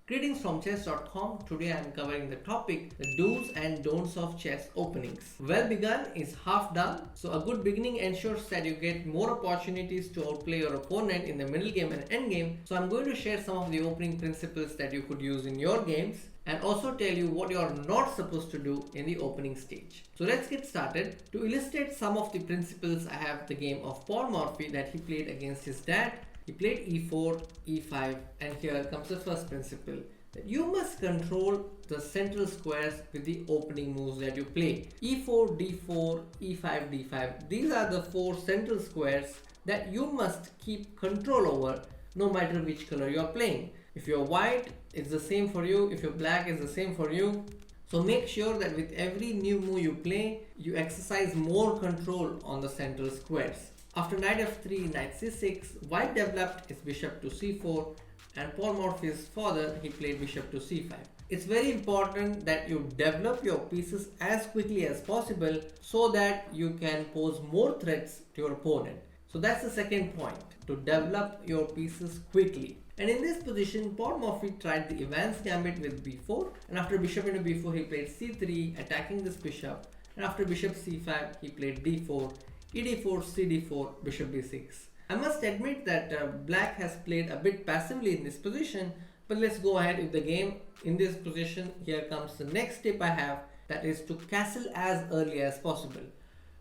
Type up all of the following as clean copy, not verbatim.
Greetings from chess.com. Today I am covering the topic the do's and don'ts of chess openings. Well begun is half done, so a good beginning ensures that you get more opportunities to outplay your opponent in the middle game and end game. So I'm going to share some of the opening principles that you could use in your games and also tell you what you are not supposed to do in the opening stage. So let's get started. To illustrate some of the principles, I have the game of Paul Morphy that he played against his dad. He played e4, e5, and here comes the first principle that you must control the central squares with the opening moves that you play. e4, d4, e5, d5. These are the four central squares that you must keep control over no matter which color you are playing. If you're white, it's the same for you. If you're black, it's the same for you. So make sure that with every new move you play, you exercise more control on the central squares. After knight f3, knight c6, white developed his bishop to c4, and Paul Morphy's father, he played bishop to c5. It's very important that you develop your pieces as quickly as possible so that you can pose more threats to your opponent. So that's the second point, to develop your pieces quickly. And in this position, Paul Morphy tried the Evans gambit with b4, and after bishop into b4, he played c3, attacking this bishop, and after bishop c5, he played d4, ed4, cd4, bishop b6. I must admit that black has played a bit passively in this position, but let's go ahead with the game. In this position, here comes the next tip I have, that is to castle as early as possible.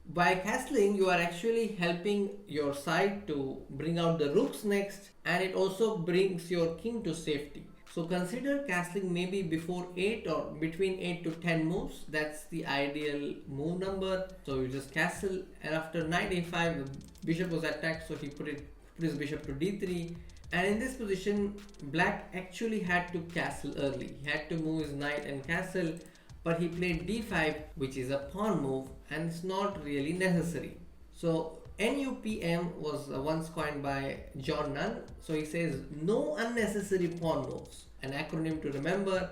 By castling, you are actually helping your side to bring out the rooks next, and it also brings your king to safety. So consider castling maybe before 8 or between 8 to 10 moves. That's the ideal move number. So you just castle, and after knight a5, the bishop was attacked, so he put his bishop to d3. And in this position, black actually had to castle early. He had to move his knight and castle, but he played d5, which is a pawn move, and it's not really necessary. So NUPM was once coined by John Nunn. So he says no unnecessary pawn moves. An acronym to remember.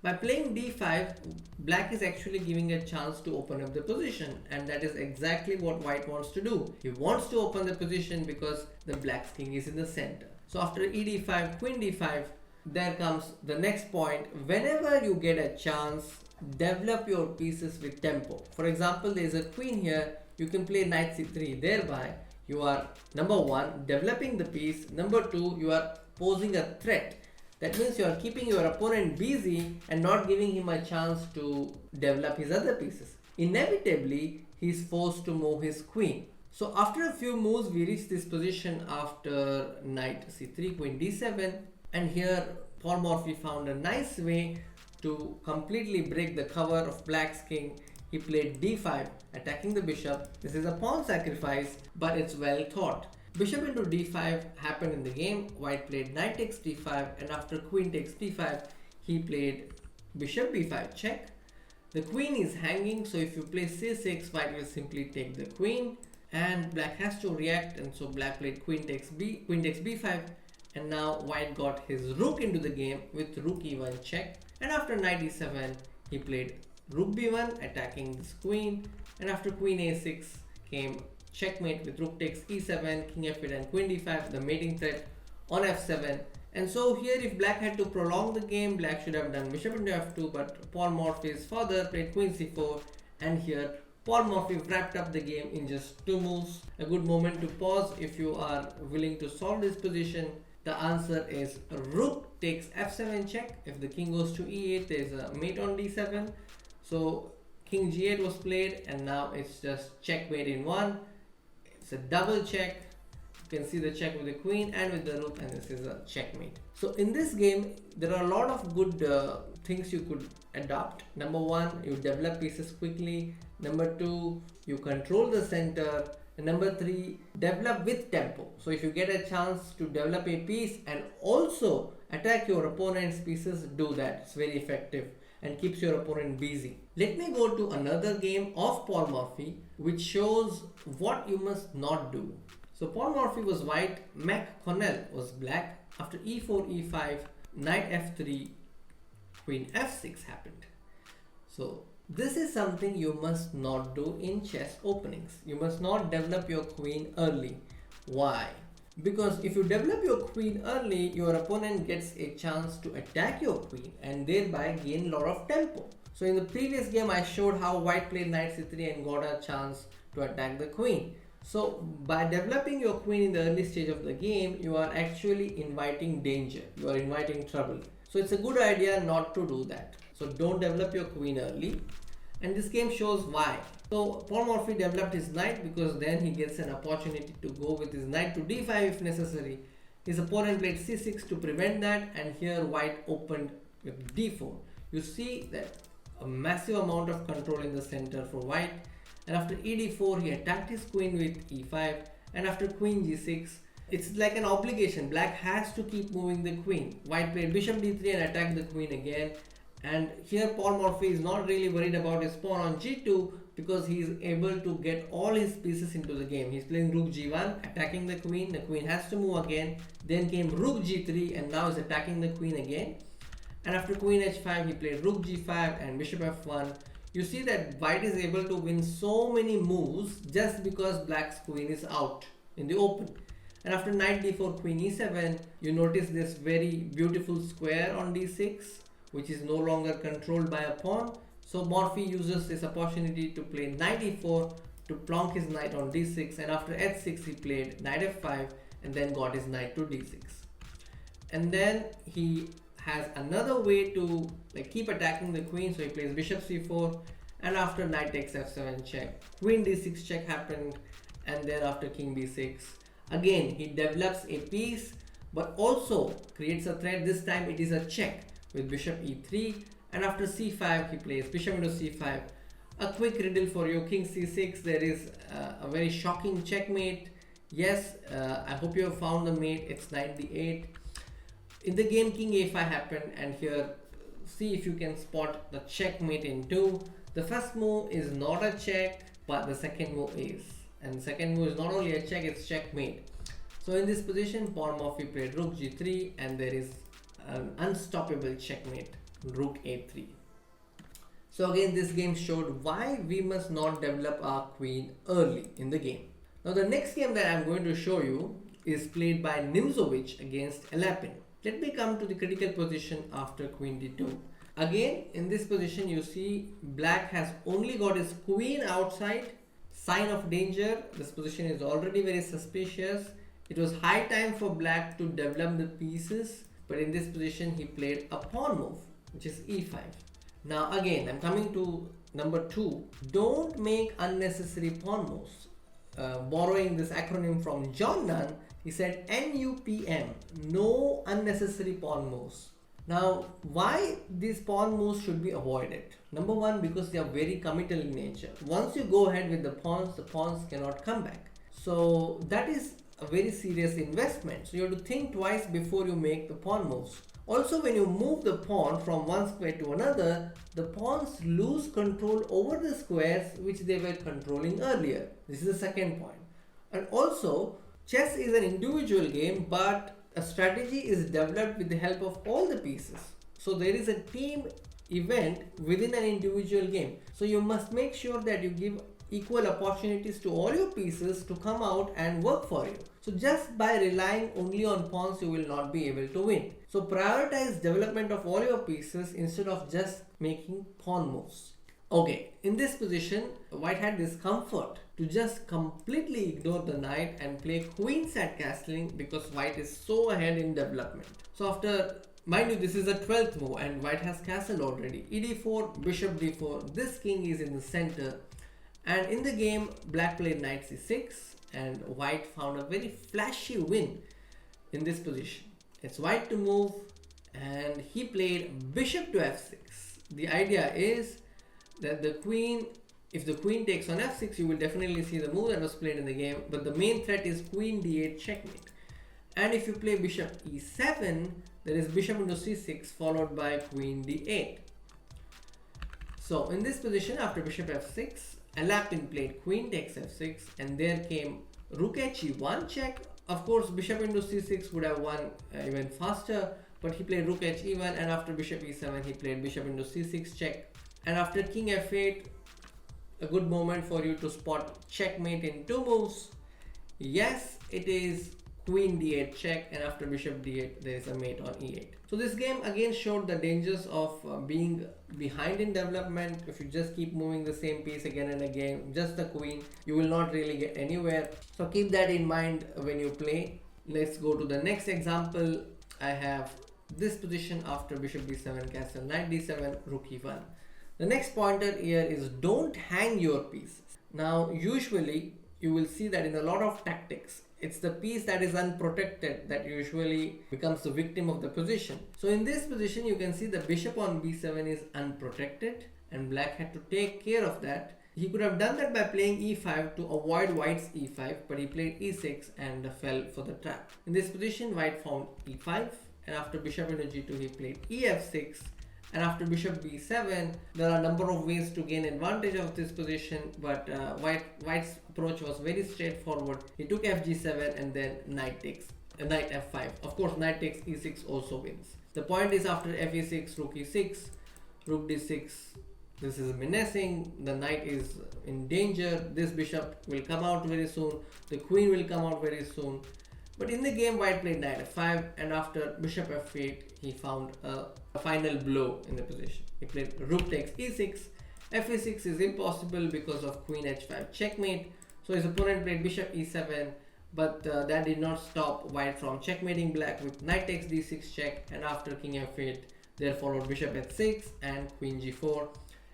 By playing d5, black is actually giving a chance to open up the position, and that is exactly what white wants to do. He wants to open the position because the black's king is in the center. So after ed5, queen d5, there comes the next point. Whenever you get a chance, develop your pieces with tempo. For example, there is a queen here. You can play knight c3. Thereby, you are, number one, developing the piece. Number two, you are posing a threat. That means you are keeping your opponent busy and not giving him a chance to develop his other pieces. Inevitably, he is forced to move his queen. So after a few moves, we reach this position after knight c3, queen d7. And here, Paul Morphy found a nice way to completely break the cover of black's king. He played d5, attacking the bishop. This is a pawn sacrifice, but it's well thought. Bishop into d5 happened in the game. White played knight takes d5, and after queen takes d5, he played bishop b5 check. The queen is hanging, so if you play c6, white will simply take the queen, and black has to react, and so black played queen takes b5, and now white got his rook into the game with rook e1 check. And after knight e7, he played rook b1, attacking this queen, and after queen a6 came checkmate with rook takes e7, king f8, and queen d5, the mating threat on f7. And so here, if black had to prolong the game, black should have done bishop into f2, but Paul Morphy's father played queen c4, and here Paul Morphy wrapped up the game in just 2 moves. A good moment to pause if you are willing to solve this position. The answer is rook takes f7 check. If the king goes to e8, there is a mate on d7. So king g8 was played, and now it's just checkmate in 1. It's a double check. You can see the check with the queen and with the rook, and this is a checkmate. So in this game, there are a lot of good things you could adopt. Number one, you develop pieces quickly. Number two, you control the center. And number three, develop with tempo. So if you get a chance to develop a piece and also attack your opponent's pieces, do that. It's very effective and keeps your opponent busy. Let me go to another game of Paul Morphy, which shows what you must not do. So Paul Morphy was white, McConnell was black. After e4, e5, knight f3, queen f6 happened. So this is something you must not do in chess openings. You must not develop your queen early. Why? Because if you develop your queen early, your opponent gets a chance to attack your queen and thereby gain a lot of tempo. So in the previous game I showed how white played knight c3 and got a chance to attack the queen. So by developing your queen in the early stage of the game, you are actually inviting danger, you are inviting trouble. So it's a good idea not to do that. So don't develop your queen early. And this game shows why. So Paul Morphy developed his knight because then he gets an opportunity to go with his knight to d5 if necessary. His opponent played c6 to prevent that, and here white opened with d4. You see that a massive amount of control in the center for white, and after ed4 he attacked his queen with e5, and after queen g6 it's like an obligation. Black has to keep moving the queen. White played bishop d3 and attacked the queen again. And here Paul Morphy is not really worried about his pawn on g2 because he is able to get all his pieces into the game. He's playing rook g1, attacking the queen has to move again, then came rook g3 and now is attacking the queen again. And after queen h5 he played rook g5 and bishop f1. You see that white is able to win so many moves just because black's queen is out in the open. And after knight d4 queen e7, you notice this very beautiful square on d6, which is no longer controlled by a pawn. So Morphy uses this opportunity to play knight e4 to plonk his knight on d6, and after h6 he played knight f5 and then got his knight to d6. And then he has another way to keep attacking the queen, so he plays bishop c4, and after knight takes f7 check, queen d6 check happened, and then after king b6 again he develops a piece but also creates a threat. This time it is a check with bishop e3, and after c5 he plays bishop into c5. A quick riddle for you, king c6, there is a very shocking checkmate. Yes, I hope you have found the mate. It's knight d8. In the game king a5 happened, and here see if you can spot the checkmate in 2. The first move is not a check, but the second move is, and the second move is not only a check, it's checkmate. So in this position Paul Morphy played rook g3 and there is an unstoppable checkmate, rook a3. So again this game showed why we must not develop our queen early in the game. Now the next game that I'm going to show you is played by Nimzowitsch against Alapin. Let me come to the critical position after queen d2. Again in this position you see black has only got his queen outside, sign of danger. This position is already very suspicious. It was high time for black to develop the pieces, but in this position he played a pawn move, which is e5. Now again I'm coming to number 2. Don't make unnecessary pawn moves. Borrowing this acronym from John Nunn, he said NUPM, no unnecessary pawn moves. Now why these pawn moves should be avoided? Number 1, because they are very committal in nature. Once you go ahead with the pawns cannot come back. So that is a very serious investment. So you have to think twice before you make the pawn moves. Also, when you move the pawn from one square to another, the pawns lose control over the squares which they were controlling earlier. This is the second point. And also, chess is an individual game, but a strategy is developed with the help of all the pieces. So there is a team event within an individual game. So you must make sure that you give equal opportunities to all your pieces to come out and work for you. So just by relying only on pawns you will not be able to win. So prioritize development of all your pieces instead of just making pawn moves. Okay, in this position white had this comfort to just completely ignore the knight and play queen sat castling because white is so ahead in development. So after, mind you, this is the 12th move and white has castled already. ed4, bishop d4, this king is in the center. And in the game, black played knight c6 and white found a very flashy win in this position. It's white to move and he played bishop to f6. The idea is that the queen, if the queen takes on f6, you will definitely see the move that was played in the game, but the main threat is queen d8 checkmate. And if you play bishop e7, there is bishop into c6 followed by queen d8. So in this position, after bishop f6, Alapin played queen takes f6 and there came rook h e1 check. Of course bishop into c6 would have won even faster, but he played rook h e1 and after bishop e7 he played bishop into c6 check. And after king f8, a good moment for you to spot checkmate in 2 moves. Yes, it is queen d8 check, and after bishop d8 there is a mate on e8. So this game again showed the dangers of being behind in development. If you just keep moving the same piece again and again, just the queen, you will not really get anywhere. So keep that in mind when you play. Let's go to the next example. I have this position after bishop b7, castle, knight d7, rook e1. The next pointer here is don't hang your pieces. Now usually you will see that in a lot of tactics, it's the piece that is unprotected that usually becomes the victim of the position. So in this position you can see the bishop on b7 is unprotected and black had to take care of that. He could have done that by playing e5 to avoid white's e5, but he played e6 and fell for the trap. In this position white found e5, and after bishop into g2 he played ef6, and after bishop b7 there are a number of ways to gain advantage of this position, but white's approach was very straightforward. He took fg7 and then knight f5. Of course knight takes e6 also wins. The point is after fe6 rook e6, rook d6, this is menacing, the knight is in danger, this bishop will come out very soon, the queen will come out very soon. But in the game white played knight f5, and after bishop f8 he found a final blow in the position. He played rook takes e6, fe6 is impossible because of queen h5 checkmate. So his opponent played bishop e7, but that did not stop white from checkmating black with knight takes d6 check, and after king f8 there followed bishop h6 and queen g4.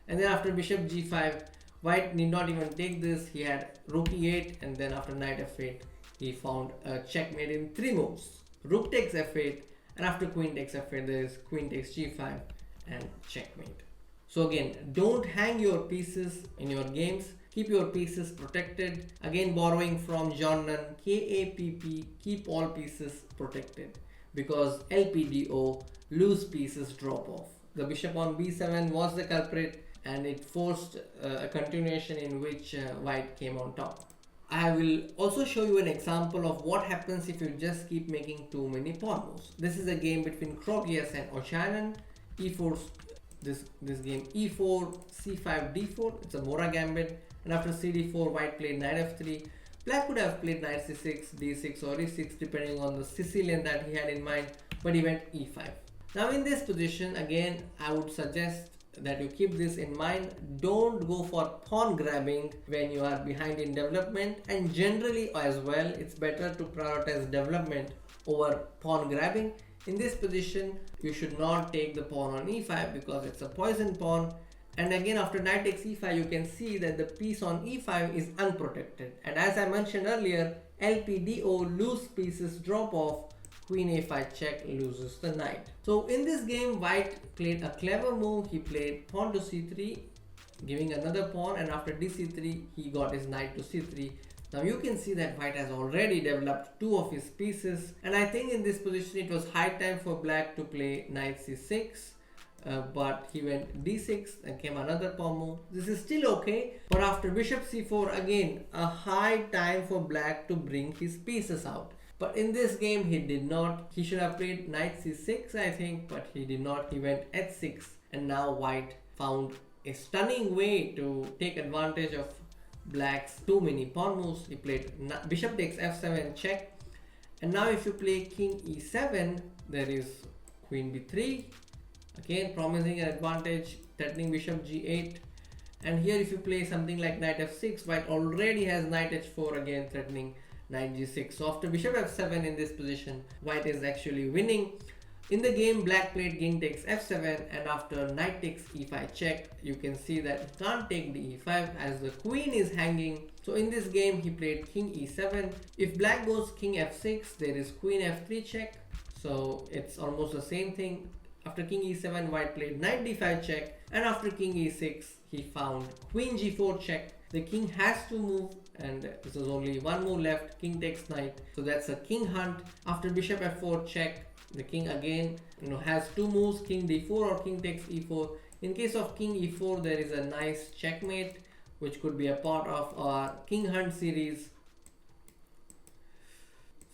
And then after bishop g5 white need not even take this, he had rook e8, and then after knight f8 he found a checkmate in 3 moves. Rook takes f8, and after queen takes f8 there is queen takes g5 and checkmate. So again, don't hang your pieces in your games, keep your pieces protected. Again, borrowing from John Nunn, KAPP, keep all pieces protected, because LPDO, loose pieces drop off. The bishop on b7 was the culprit, and it forced a continuation in which white came on top. I will also show you an example of what happens if you just keep making too many pawn moves. This is a game between Krogias and Ochanan. E4, this game e4, c5, d4, it's a Mora gambit, and after cd4 white played knight f3. Black could have played knight c6, d6 or e6 depending on the Sicilian that he had in mind, but he went e5. Now in this position again I would suggest that you keep this in mind. Don't go for pawn grabbing when you are behind in development, and generally as well it's better to prioritize development over pawn grabbing. In this position you should not take the pawn on e5 because it's a poison pawn, and again after knight takes e5 you can see that the piece on e5 is unprotected, and as I mentioned earlier, LPDO, loose pieces drop off. Queen a5 check loses the knight. So in this game white played a clever move. He played pawn to c3 giving another pawn, and after dc3 he got his knight to c3. Now you can see that white has already developed 2 of his pieces, and I think in this position it was high time for black to play knight c6, but he went d6 and came another pawn move. This is still okay, but after bishop c4 again a high time for black to bring his pieces out. But in this game he did not. He should have played knight c6 I think, but he did not. He went h6, and now white found a stunning way to take advantage of black's too many pawn moves. He played bishop takes f7 check, and now if you play king e7 there is queen b3, again promising an advantage, threatening bishop g8. And here if you play something like knight f6, white already has knight h4, again threatening knight g6. So after bishop f7 in this position white is actually winning. In the game black played king takes f7, and after knight takes e5 check you can see that he can't take the e5 as the queen is hanging. So in this game he played king e7. If black goes king f6 there is queen f3 check, so it's almost the same thing. After king e7 white played knight d5 check, and after king e6 he found queen g4 check. The king has to move, and this is only one move left. King takes knight, so that's a king hunt. After bishop f4 check, the king again has 2 moves, king d4 or king takes e4. In case of king e4 there is a nice checkmate which could be a part of our king hunt series.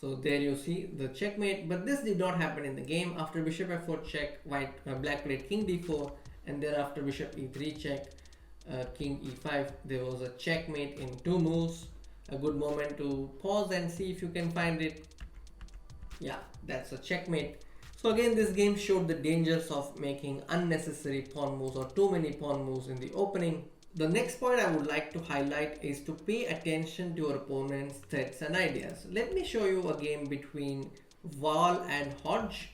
So there you see the checkmate, but this did not happen in the game. After bishop f4 check, black played king d4, and then after bishop e3 check, king e5, there was a checkmate in 2 moves. A good moment to pause and see if you can find it. Yeah, that's a checkmate. So again, this game showed the dangers of making unnecessary pawn moves or too many pawn moves in the opening. The next point I would like to highlight is to pay attention to your opponent's threats and ideas. Let me show you a game between Wall and Hodge.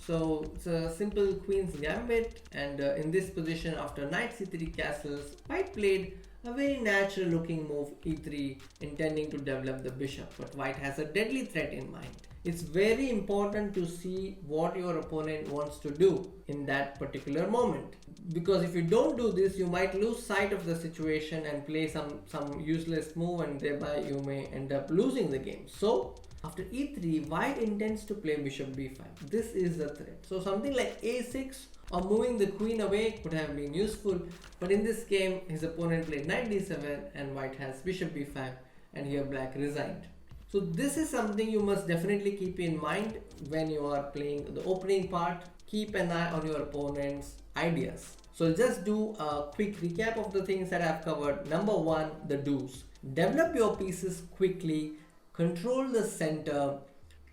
So it's a simple queen's gambit, and in this position after knight c3 castles, white played a very natural looking move e3, intending to develop the bishop, but white has a deadly threat in mind. It's very important to see what your opponent wants to do in that particular moment, because if you don't do this, you might lose sight of the situation and play some useless move, and thereby you may end up losing the game. So after e3, white intends to play bishop b5. This is the threat. So something like a6 or moving the queen away could have been useful, but in this game his opponent played knight d7 and white has bishop b5, and here black resigned. So this is something you must definitely keep in mind when you are playing the opening part. Keep an eye on your opponent's ideas. So just do a quick recap of the things that I've covered. Number one, the do's. Develop your pieces quickly, control the center,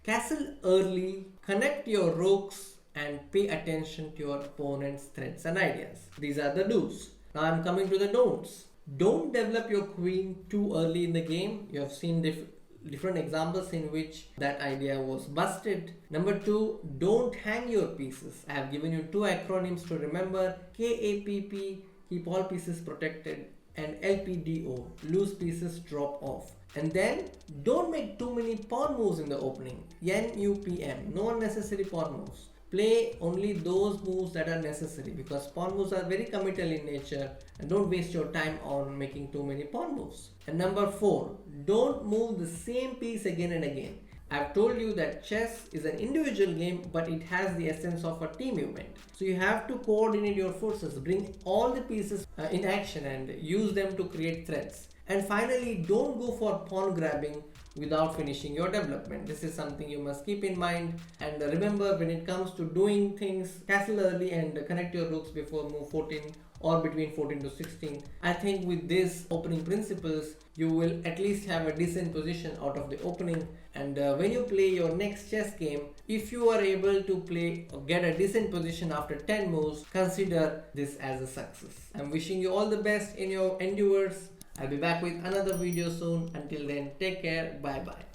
castle early, connect your rooks, and pay attention to your opponent's threats and ideas. These are the do's. Now I'm coming to the don'ts. Don't develop your queen too early in the game. You have seen different examples in which that idea was busted. Number two, don't hang your pieces. I have given you two acronyms to remember: KAPP, keep all pieces protected, and LPDO, loose pieces drop off. And then don't make too many pawn moves in the opening. NUPM, no unnecessary pawn moves. Play only those moves that are necessary, because pawn moves are very committal in nature, and don't waste your time on making too many pawn moves. And number four, don't move the same piece again and again. I've told you that chess is an individual game, but it has the essence of a team event. So you have to coordinate your forces, bring all the pieces in action and use them to create threats. And finally, don't go for pawn grabbing without finishing your development. This is something you must keep in mind. And remember, when it comes to doing things, castle early and connect your rooks before move 14 or between 14 to 16. I think with these opening principles, you will at least have a decent position out of the opening. And when you play your next chess game, if you are able to play or get a decent position after 10 moves, consider this as a success. I'm wishing you all the best in your endeavors. I'll be back with another video soon. Until then, take care. Bye bye.